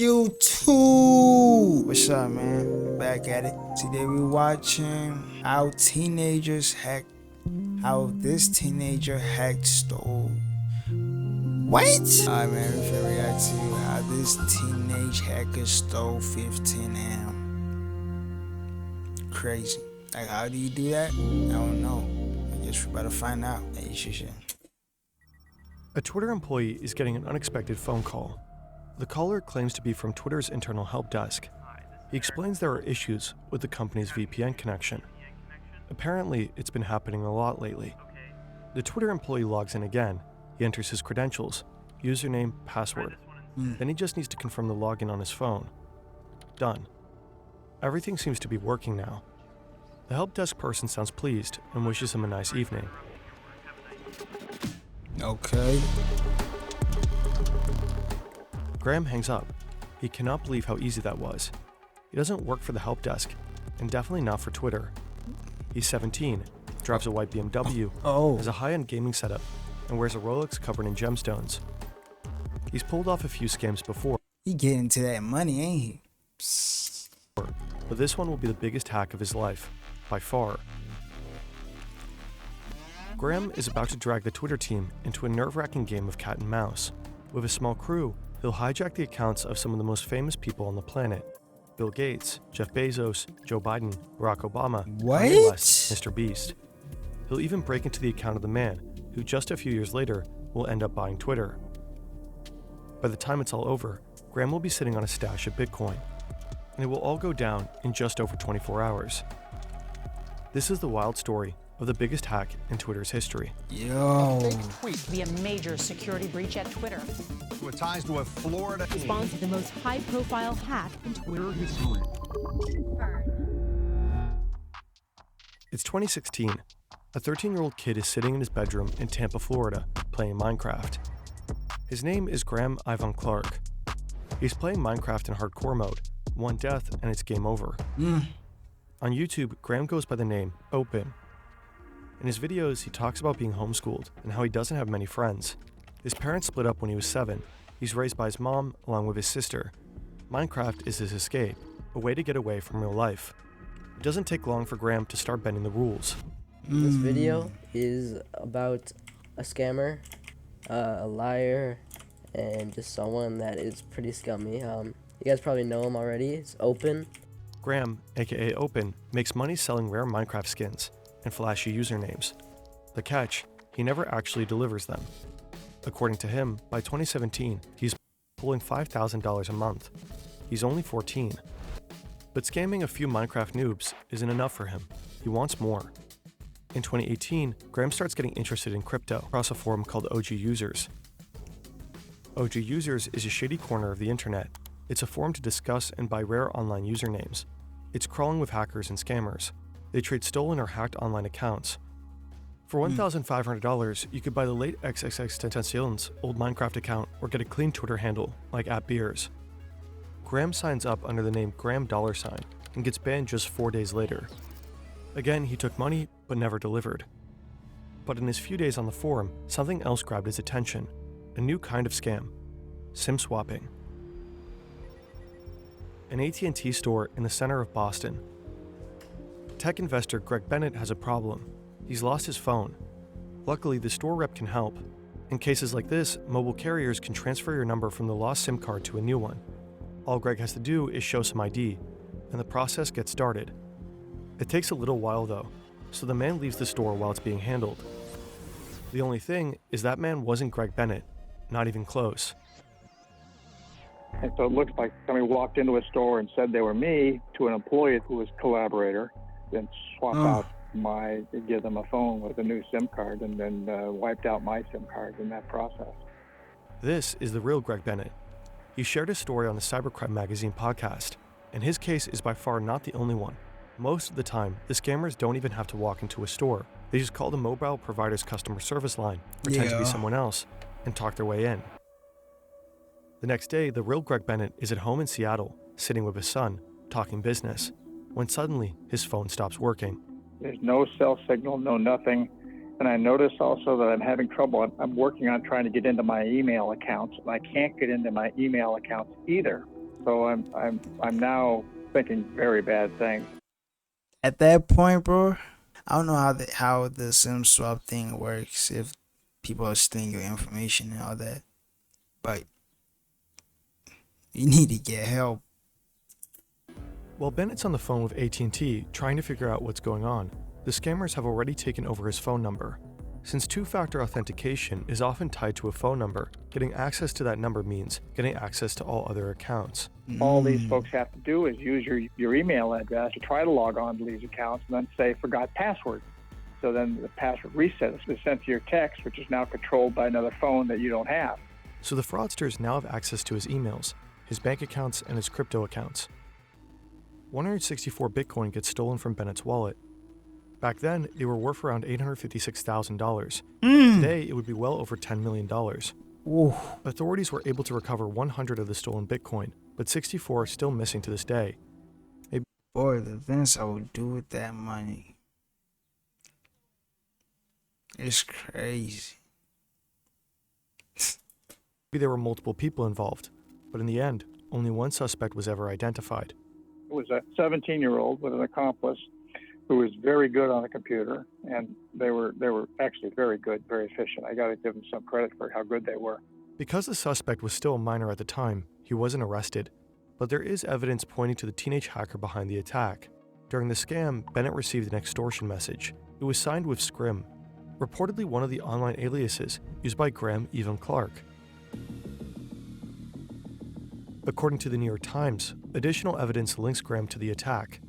YouTube. What's up, man? Back at it. Today we watching how this teenager hacked stole. What? Alright, man, we finna react to how this teenage hacker stole 15 M. Crazy. Like, how do you do that? I don't know. I guess we better find out. Hey, you should. A Twitter employee is getting an unexpected phone call. The caller claims to be from Twitter's internal help desk. He explains there are issues with the company's VPN connection. Apparently, it's been happening a lot lately. The Twitter employee logs in again. He enters his credentials, username, password. Then he just needs to confirm the login on his phone. Done. Everything seems to be working now. The help desk person sounds pleased and wishes him a nice evening. Okay. Graham hangs up. He cannot believe how easy that was. He doesn't work for the help desk, and definitely not for Twitter. He's 17, drives a white BMW, has a high-end gaming setup, and wears a Rolex covered in gemstones. He's pulled off a few scams before. He getting to that money, ain't he? But this one will be the biggest hack of his life, by far. Graham is about to drag the Twitter team into a nerve-wracking game of cat and mouse. With a small crew, he'll hijack the accounts of some of the most famous people on the planet. Bill Gates, Jeff Bezos, Joe Biden, Barack Obama, Kanye West, Mr. Beast. He'll even break into the account of the man who just a few years later will end up buying Twitter. By the time it's all over, Graham will be sitting on a stash of Bitcoin, and it will all go down in just over 24 hours. This is the wild story of the biggest hack in Twitter's history. Yo. A fake tweet to be a major security breach at Twitter. With ties to a Florida responds to the most high-profile hack in Twitter history. It's 2016. A 13-year-old kid is sitting in his bedroom in Tampa, Florida, playing Minecraft. His name is Graham Ivan Clark. He's playing Minecraft in hardcore mode, one death and it's game over. On YouTube, Graham goes by the name Open. In his videos, he talks about being homeschooled and how he doesn't have many friends. His parents split up when he was 7. He's raised by his mom along with his sister. Minecraft is his escape, a way to get away from real life. It doesn't take long for Graham to start bending the rules. This video is about a scammer, a liar, and just someone that is pretty scummy. You guys probably know him already. It's Open. Graham, aka Open, makes money selling rare Minecraft skins and flashy usernames. The catch, he never actually delivers them. According to him, by 2017, he's pulling $5,000 a month. He's only 14. But scamming a few Minecraft noobs isn't enough for him. He wants more. In 2018, Graham starts getting interested in crypto across a forum called OG Users. OG Users is a shady corner of the internet. It's a forum to discuss and buy rare online usernames. It's crawling with hackers and scammers. They trade stolen or hacked online accounts. For $1,500, you could buy the late Xxrchive's old Minecraft account or get a clean Twitter handle, like @Beers. Graham signs up under the name Graham $, and gets banned just 4 days later. Again, he took money, but never delivered. But in his few days on the forum, something else grabbed his attention. A new kind of scam. SIM swapping. An AT&T store in the center of Boston. Tech investor Greg Bennett has a problem. He's lost his phone. Luckily, the store rep can help. In cases like this, mobile carriers can transfer your number from the lost SIM card to a new one. All Greg has to do is show some ID, and the process gets started. It takes a little while though, so the man leaves the store while it's being handled. The only thing is that man wasn't Greg Bennett, not even close. And so it looks like somebody walked into a store and said they were me to an employee who was collaborator, then swap out give them a phone with a new SIM card, and then wiped out my SIM card in that process. This is the real Greg Bennett. He shared his story on the Cybercrime Magazine podcast, and his case is by far not the only one. Most of the time, the scammers don't even have to walk into a store. They just call the mobile provider's customer service line, pretend to be someone else, and talk their way in. The next day, the real Greg Bennett is at home in Seattle, sitting with his son, talking business, when suddenly his phone stops working. There's no cell signal, no nothing. And I notice also that I'm having trouble. I'm working on trying to get into my email accounts, and I can't get into my email accounts either. So I'm now thinking very bad things. At that point, bro, I don't know how the SIM swap thing works, if people are stealing your information and all that, but you need to get help. While Bennett's on the phone with AT&T trying to figure out what's going on, the scammers have already taken over his phone number. Since two-factor authentication is often tied to a phone number, getting access to that number means getting access to all other accounts. All these folks have to do is use your email address to try to log on to these accounts and then say forgot password. So then the password resets is sent to your text, which is now controlled by another phone that you don't have. So the fraudsters now have access to his emails, his bank accounts, and his crypto accounts. 164 Bitcoin gets stolen from Bennett's wallet. Back then, they were worth around $856,000. Today, it would be well over $10 million. Ooh. Authorities were able to recover 100 of the stolen Bitcoin, but 64 are still missing to this day. Boy, the things I would do with that money. It's crazy. Maybe there were multiple people involved, but in the end, only one suspect was ever identified. It was a 17-year-old with an accomplice who was very good on a computer, and they were actually very good, very efficient. I got to give them some credit for how good they were. Because the suspect was still a minor at the time, he wasn't arrested, but there is evidence pointing to the teenage hacker behind the attack. During the scam, Bennett received an extortion message. It was signed with Scrim, reportedly one of the online aliases used by Graham Evan Clark. According to the New York Times, additional evidence links Graham to the attack.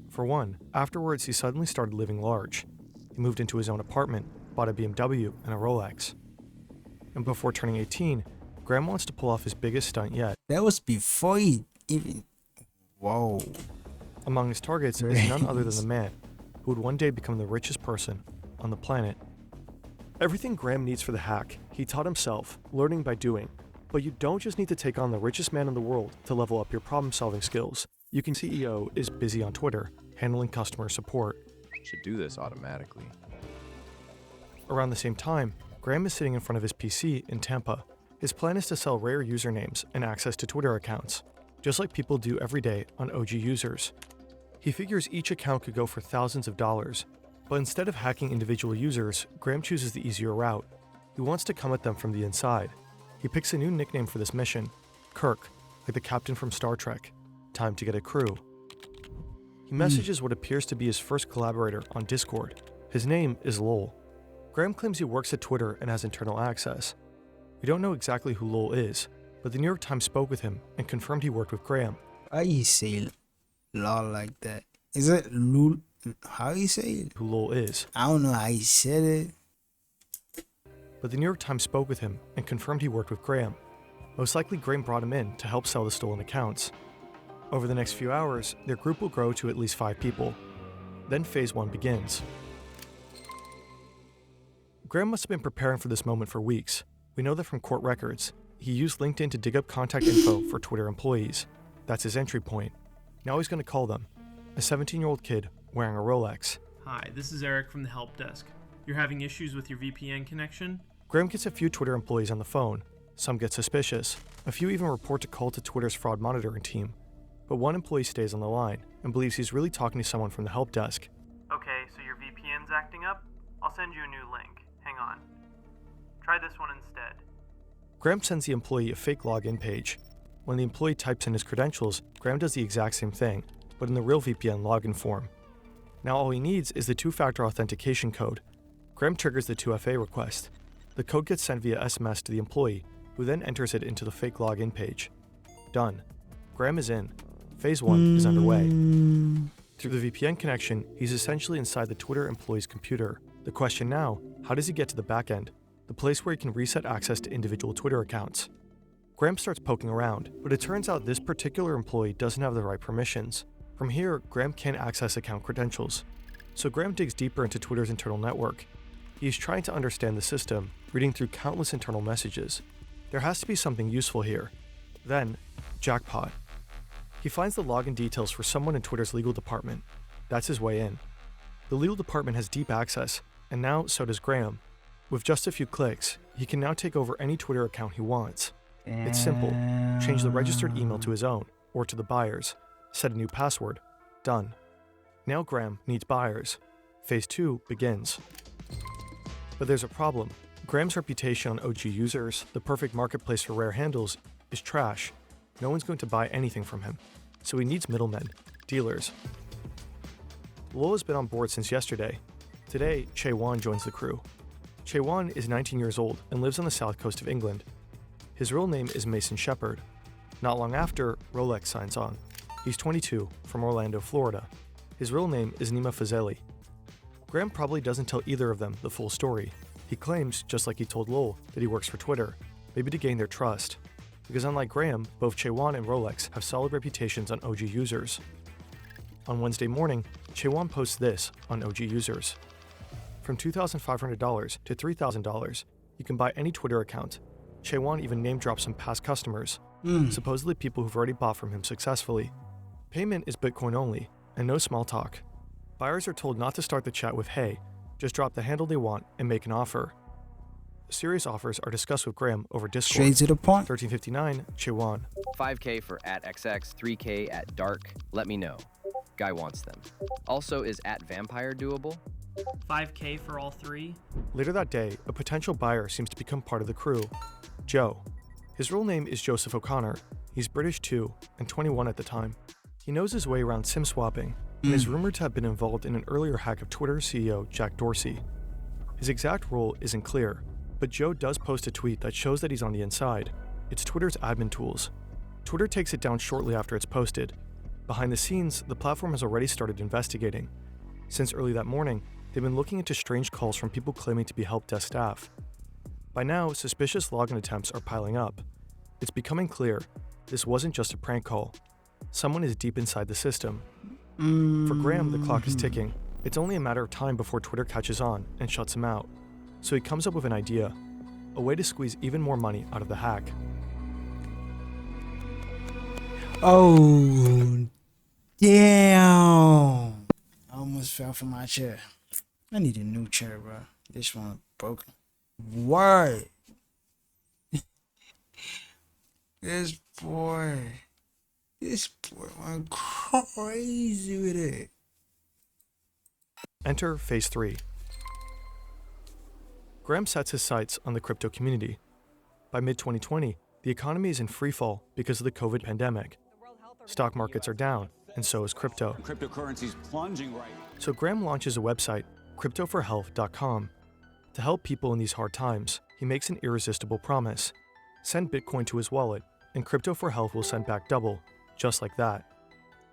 For one, afterwards he suddenly started living large. He moved into his own apartment, bought a BMW and a Rolex. And before turning 18, Graham wants to pull off his biggest stunt yet. That was before he even... Whoa. Among his targets is none other than the man who would one day become the richest person on the planet. Everything Graham needs for the hack, he taught himself, learning by doing. But you don't just need to take on the richest man in the world to level up your problem-solving skills. You can CEO is busy on Twitter, handling customer support. Should do this automatically. Around the same time, Graham is sitting in front of his PC in Tampa. His plan is to sell rare usernames and access to Twitter accounts, just like people do every day on OG users. He figures each account could go for thousands of dollars, but instead of hacking individual users, Graham chooses the easier route. He wants to come at them from the inside. He picks a new nickname for this mission, Kirk, like the captain from Star Trek. Time to get a crew. He messages what appears to be his first collaborator on Discord. His name is Lowell. Graham claims he works at Twitter and has internal access. We don't know exactly who Lowell is, but the New York Times spoke with him and confirmed he worked with Graham. Why you say law like that? Is it Lul? How you say it? Who Lowell is. I don't know how you said it. But the New York Times spoke with him and confirmed he worked with Graham. Most likely Graham brought him in to help sell the stolen accounts. Over the next few hours, their group will grow to at least 5 people. Then phase 1 begins. Graham must have been preparing for this moment for weeks. We know that from court records. He used LinkedIn to dig up contact info for Twitter employees. That's his entry point. Now he's going to call them. A 17-year-old kid wearing a Rolex. Hi, this is Eric from the help desk. You're having issues with your VPN connection? Graham gets a few Twitter employees on the phone. Some get suspicious. A few even report a call to Twitter's fraud monitoring team. But one employee stays on the line and believes he's really talking to someone from the help desk. Okay, so your VPN's acting up? I'll send you a new link. Hang on. Try this one instead. Graham sends the employee a fake login page. When the employee types in his credentials, Graham does the exact same thing, but in the real VPN login form. Now all he needs is the two-factor authentication code. Graham triggers the 2FA request. The code gets sent via SMS to the employee, who then enters it into the fake login page. Done. Graham is in. Phase 1 is underway. Through the VPN connection, he's essentially inside the Twitter employee's computer. The question now, how does he get to the back end, the place where he can reset access to individual Twitter accounts? Graham starts poking around, but it turns out this particular employee doesn't have the right permissions. From here, Graham can't access account credentials. So Graham digs deeper into Twitter's internal network. He's trying to understand the system, reading through countless internal messages. There has to be something useful here. Then, jackpot. He finds the login details for someone in Twitter's legal department. That's his way in. The legal department has deep access, and now so does Graham. With just a few clicks, he can now take over any Twitter account he wants. It's simple. Change the registered email to his own, or to the buyer's. Set a new password. Done. Now Graham needs buyers. Phase 2 begins. But there's a problem. Graham's reputation on OG users, the perfect marketplace for rare handles, is trash. No one's going to buy anything from him. So he needs middlemen, dealers. Lowell has been on board since yesterday. Today, Chaewon joins the crew. Chaewon is 19 years old and lives on the south coast of England. His real name is Mason Shepard. Not long after, Rolex signs on. He's 22, from Orlando, Florida. His real name is Nima Fazeli. Graham probably doesn't tell either of them the full story. He claims, just like he told Lowell, that he works for Twitter, maybe to gain their trust. Because unlike Graham, both Chaewon and Rolex have solid reputations on OG users. On Wednesday morning, Chaewon posts this on OG users. From $2,500 to $3,000, you can buy any Twitter account. Chaewon even name drops some past customers, supposedly people who've already bought from him successfully. Payment is Bitcoin only, and no small talk. Buyers are told not to start the chat with "Hey," just drop the handle they want and make an offer. Serious offers are discussed with Graham over Discord. Straight to the point. 1359, Chaewon. 5K for @XX, 3K at dark. Let me know. Guy wants them. Also, is @vampire doable? 5K for all three. Later that day, a potential buyer seems to become part of the crew. Joe. His real name is Joseph O'Connor. He's British too, and 21 at the time. He knows his way around SIM swapping, and is rumored to have been involved in an earlier hack of Twitter CEO Jack Dorsey. His exact role isn't clear, but Joe does post a tweet that shows that he's on the inside. It's Twitter's admin tools. Twitter takes it down shortly after it's posted. Behind the scenes, the platform has already started investigating. Since early that morning, they've been looking into strange calls from people claiming to be help desk staff. By now, suspicious login attempts are piling up. It's becoming clear this wasn't just a prank call. Someone is deep inside the system. For Graham, the clock is ticking. It's only a matter of time before Twitter catches on and shuts him out. So he comes up with an idea, a way to squeeze even more money out of the hack. Oh, damn. I almost fell from my chair. I need a new chair, bro. This one broken. What? This boy went crazy with it. Enter Phase 3. Graham sets his sights on the crypto community. By mid-2020, the economy is in freefall because of the COVID pandemic. Stock markets are down, and so is crypto. Cryptocurrency's plunging right now. So Graham launches a website, cryptoforhealth.com. To help people in these hard times, he makes an irresistible promise. Send Bitcoin to his wallet, and Crypto for Health will send back double, just like that.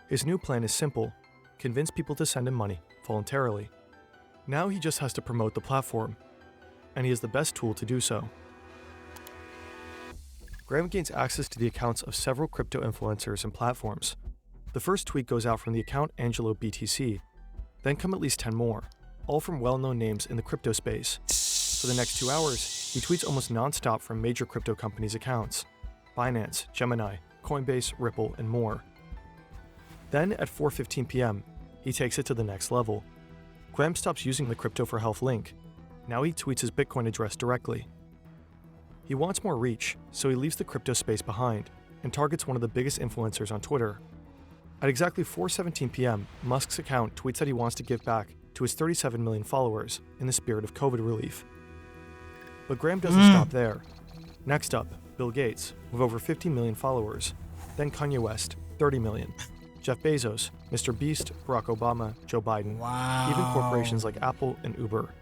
His new plan is simple: convince people to send him money voluntarily. Now he just has to promote the platform, and he has the best tool to do so. Graham gains access to the accounts of several crypto influencers and platforms. The first tweet goes out from the account Angelo BTC, then come at least 10 more, all from well-known names in the crypto space. For the next 2 hours, he tweets almost non-stop from major crypto companies' accounts: Binance, Gemini, Coinbase, Ripple, and more. Then at 4:15 p.m., he takes it to the next level. Graham stops using the Crypto for Health link. Now he tweets his Bitcoin address directly. He wants more reach, so he leaves the crypto space behind and targets one of the biggest influencers on Twitter. At exactly 4:17 p.m., Musk's account tweets that he wants to give back to his 37 million followers in the spirit of COVID relief. But Graham doesn't stop there. Next up, Bill Gates, with over 50 million followers. Then Kanye West, 30 million. Jeff Bezos, Mr. Beast, Barack Obama, Joe Biden. Wow. Even corporations like Apple and Uber.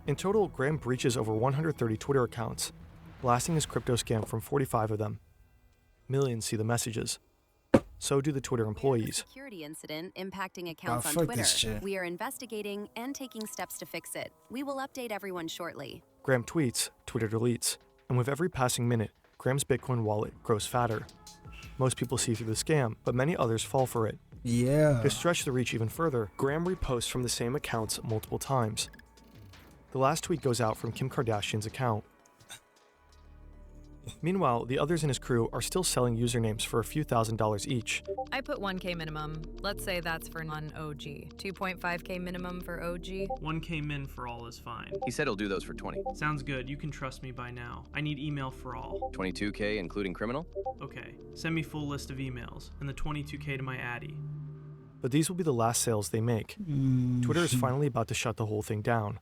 In total, Graham breaches over 130 Twitter accounts, blasting his crypto scam from 45 of them. Millions see the messages. So do the Twitter employees. Security incident impacting accounts on fuck this Twitter. shit. We are investigating and taking steps to fix it. We will update everyone shortly. Graham tweets, Twitter deletes, and with every passing minute, Graham's Bitcoin wallet grows fatter. Most people see through the scam, but many others fall for it. Yeah. To stretch the reach even further, Graham reposts from the same accounts multiple times. The last tweet goes out from Kim Kardashian's account. Meanwhile, the others in his crew are still selling usernames for a few $1,000s each. I put 1K minimum. Let's say that's for non-OG. 2.5K minimum for OG. 1K min for all is fine. He said he'll do those for 20. Sounds good. You can trust me by now. I need email for all. 22K including criminal? Okay. Send me full list of emails and the 22K to my Addy. But these will be the last sales they make. Twitter is finally about to shut the whole thing down.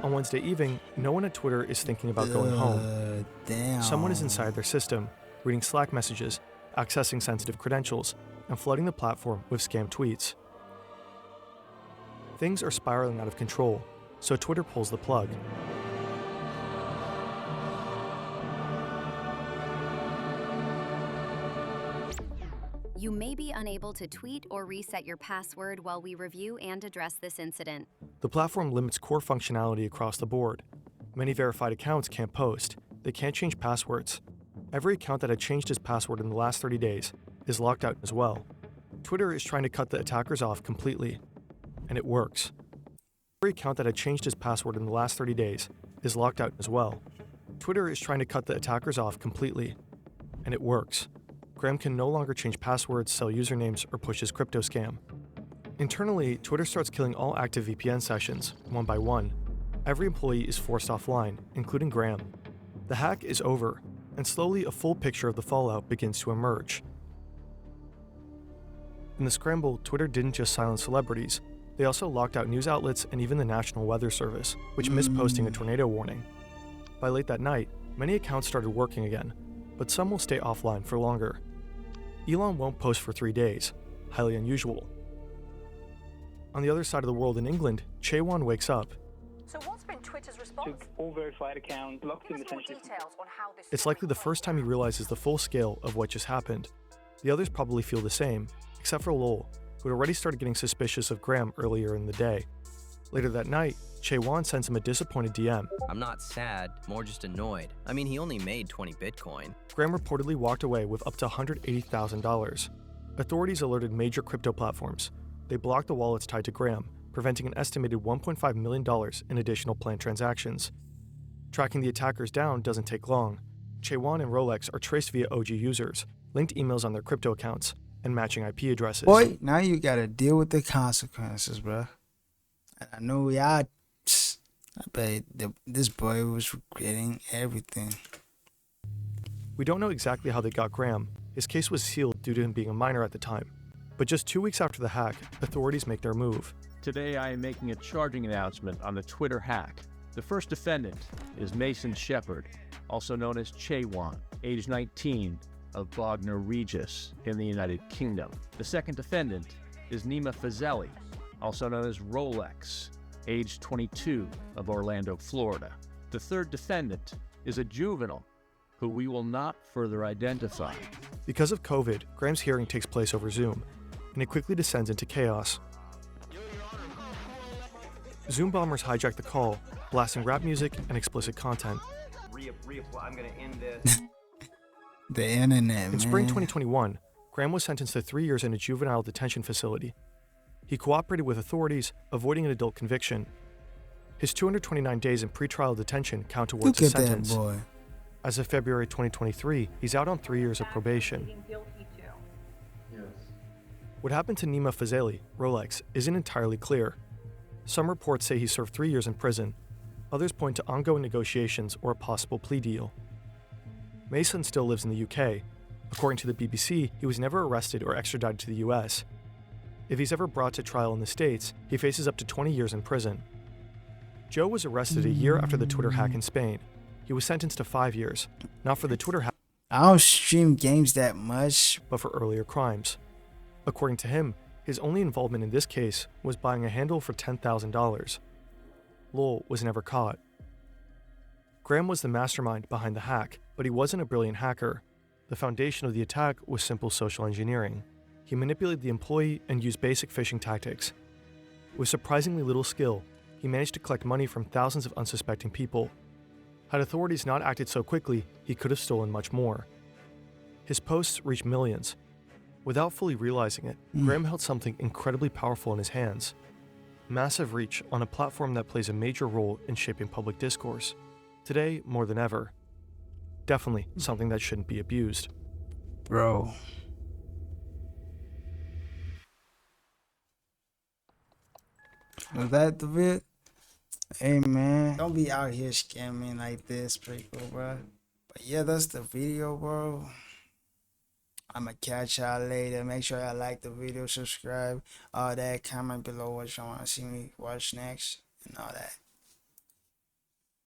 On Wednesday evening, no one at Twitter is thinking about going home. Damn. Someone is inside their system, reading Slack messages, accessing sensitive credentials, and flooding the platform with scam tweets. Things are spiraling out of control, so Twitter pulls the plug. You may be unable to tweet or reset your password while we review and address this incident. The platform limits core functionality across the board. Many verified accounts can't post. They can't change passwords. Every account that had changed his password in the last 30 days is locked out as well. Twitter is trying to cut the attackers off completely, and it works. Every account that had changed his password in the last 30 days is locked out as well. Twitter is trying to cut the attackers off completely, and it works. Graham can no longer change passwords, sell usernames, or push his crypto scam. Internally, Twitter starts killing all active VPN sessions, one by one. Every employee is forced offline, including Graham. The hack is over, and slowly a full picture of the fallout begins to emerge. In the scramble, Twitter didn't just silence celebrities. They also locked out news outlets and even the National Weather Service, which missed posting a tornado warning. By late that night, many accounts started working again, but some will stay offline for longer. Elon won't post for 3 days, highly unusual. On the other side of the world in England, Chaewon wakes up. So what's been Twitter's response? To all verified accounts, locked in essentially. Details on how this It's likely the first time he realizes the full scale of what just happened. The others probably feel the same, except for Lowell, who had already started getting suspicious of Graham earlier in the day. Later that night, Chaewon sends him a disappointed DM. I'm not sad, more just annoyed. I mean, he only made 20 Bitcoin. Graham reportedly walked away with up to $180,000. Authorities alerted major crypto platforms. They blocked the wallets tied to Graham, preventing an estimated $1.5 million in additional planned transactions. Tracking the attackers down doesn't take long. Chaewon and Rolex are traced via OG users, linked emails on their crypto accounts, and matching IP addresses. Boy, now you gotta deal with the consequences, bro. I know y'all. I bet this boy was regretting everything. We don't know exactly how they got Graham. His case was sealed due to him being a minor at the time. But just 2 weeks after the hack, authorities make their move. Today I am making a charging announcement on the Twitter hack. The first defendant is Mason Shepard, also known as Chaewon, age 19, of Bognor Regis in the United Kingdom. The second defendant is Nima Fazeli, also known as Rolex, age 22, of Orlando, Florida. The third defendant is a juvenile who we will not further identify. Because of COVID, Graham's hearing takes place over Zoom, and it quickly descends into chaos. Zoom bombers hijack the call, blasting rap music and explicit content. I'm gonna end this. The internet, In spring 2021, Graham was sentenced to 3 years in a juvenile detention facility. He cooperated with authorities, avoiding an adult conviction. His 229 days in pretrial detention count towards his sentence. That boy. As of February 2023, he's out on 3 years of probation. What happened to Nima Fazeli, Rolex, isn't entirely clear. Some reports say he served 3 years in prison. Others point to ongoing negotiations or a possible plea deal. Mason still lives in the UK. According to the BBC, he was never arrested or extradited to the US. If he's ever brought to trial in the States, he faces up to 20 years in prison. Joe was arrested a year after the Twitter hack in Spain. He was sentenced to 5 years, not for the Twitter hack, I don't stream games that much, but for earlier crimes. According to him, his only involvement in this case was buying a handle for $10,000. Lowell was never caught. Graham was the mastermind behind the hack, but he wasn't a brilliant hacker. The foundation of the attack was simple social engineering. He manipulated the employee and used basic phishing tactics. With surprisingly little skill, he managed to collect money from thousands of unsuspecting people. Had authorities not acted so quickly, he could have stolen much more. His posts reached millions. Without fully realizing it, Graham held something incredibly powerful in his hands. Massive reach on a platform that plays a major role in shaping public discourse. Today, more than ever. Definitely something that shouldn't be abused. Bro. Was that the bit? Hey man, don't be out here scamming like this, people, bro. But yeah, that's the video, bro. I'ma catch y'all later. Make sure y'all like the video, subscribe, all that. Comment below what y'all want to see me watch next, and all that.